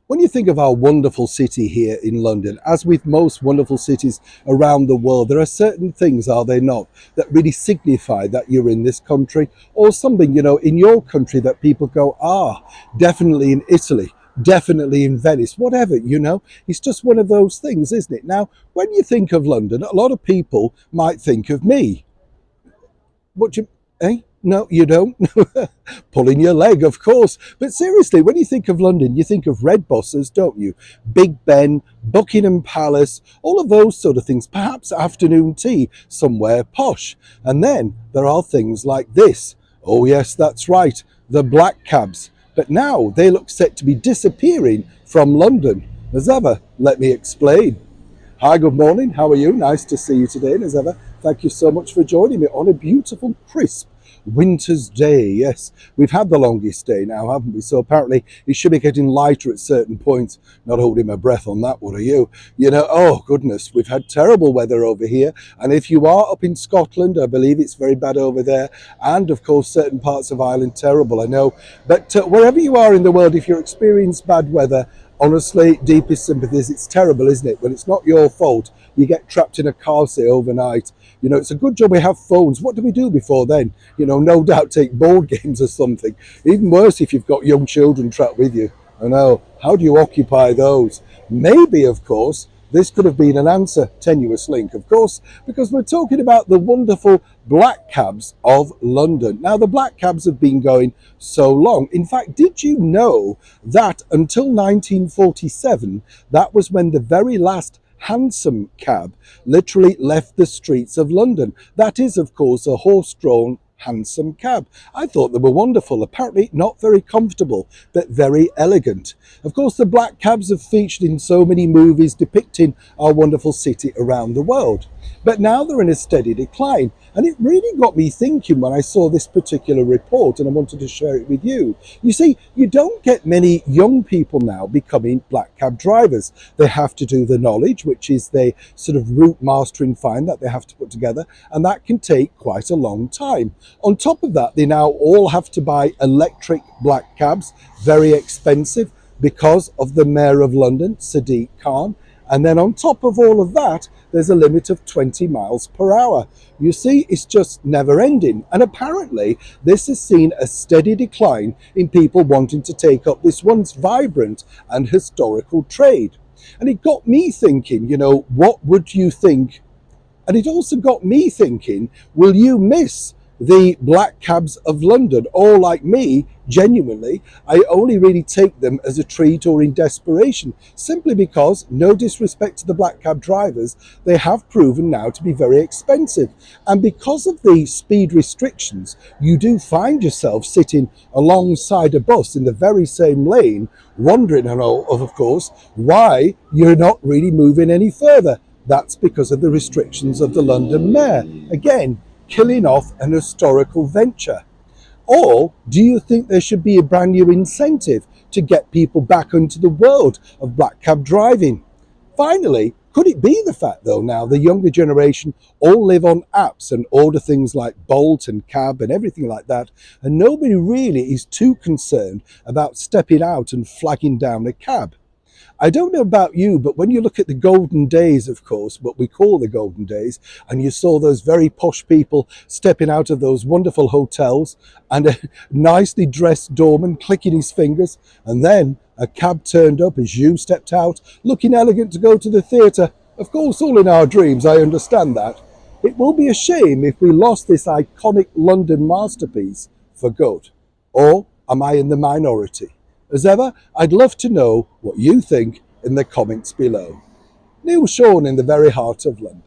When you think of our wonderful city here in London, as with most wonderful cities around the world, there are certain things, are there not, that really signify that you're in this country or something, in your country that people go, definitely in Italy, definitely in Venice, whatever, It's just one of those things, isn't it? Now, when you think of London, a lot of people might think of me. What do you, eh? No, you don't. Pulling your leg, of course. But seriously, when you think of London, you think of red bosses, don't you? Big Ben, Buckingham Palace, all of those sort of things. Perhaps afternoon tea somewhere posh. And then there are things like this. Oh, yes, that's right. The black cabs. But now they look set to be disappearing from London. As ever, let me explain. Hi, good morning. How are you? Nice to see you today. And as ever, thank you so much for joining me on a beautiful, crisp winter's day. Yes, we've had the longest day now, haven't we? So apparently it should be getting lighter at certain points. Not holding my breath on that, what are you? Oh goodness, we've had terrible weather over here. And if you are up in Scotland, I believe it's very bad over there. And of course, certain parts of Ireland, terrible, I know. But wherever you are in the world, if you're experiencing bad weather, honestly, deepest sympathies. It's terrible, isn't it? When it's not your fault, you get trapped in a car, say, overnight. It's a good job we have phones. What do we do before then? No doubt take board games or something. Even worse if you've got young children trapped with you. I know. How do you occupy those? Maybe, of course, this could have been an answer, tenuous link, of course, because we're talking about the wonderful black cabs of London. Now, the black cabs have been going so long. In fact, did you know that until 1947, that was when the very last hansom cab literally left the streets of London? That is, of course, a horse-drawn hansom cab. I thought they were wonderful. Apparently not very comfortable, but very elegant. Of course, the black cabs have featured in so many movies depicting our wonderful city around the world. But now they're in a steady decline. And it really got me thinking when I saw this particular report, and I wanted to share it with you. You see, you don't get many young people now becoming black cab drivers. They have to do the knowledge, which is the sort of route mastering fine that they have to put together, and that can take quite a long time. On top of that, they now all have to buy electric black cabs, very expensive, because of the Mayor of London, Sadiq Khan. And then on top of all of that, there's a limit of 20 miles per hour. You see, it's just never ending. And apparently, this has seen a steady decline in people wanting to take up this once vibrant and historical trade. And it got me thinking, what would you think? And it also got me thinking, will you miss the black cabs of London? Or like me, genuinely, I only really take them as a treat or in desperation, simply because, no disrespect to the black cab drivers, they have proven now to be very expensive. And because of the speed restrictions, you do find yourself sitting alongside a bus in the very same lane, wondering, and of course, why you're not really moving any further. That's because of the restrictions of the London Mayor. Again, killing off an historical venture. Or do you think there should be a brand new incentive to get people back into the world of black cab driving? Finally, could it be the fact, though, now the younger generation all live on apps and order things like Bolt and Cab and everything like that, and nobody really is too concerned about stepping out and flagging down a cab? I don't know about you, but when you look at the golden days, of course, what we call the golden days, and you saw those very posh people stepping out of those wonderful hotels and a nicely dressed doorman clicking his fingers, and then a cab turned up as you stepped out, looking elegant to go to the theatre. Of course, all in our dreams, I understand that. It will be a shame if we lost this iconic London masterpiece for good. Or am I in the minority? As ever, I'd love to know what you think in the comments below. Neil Sean in the very heart of London.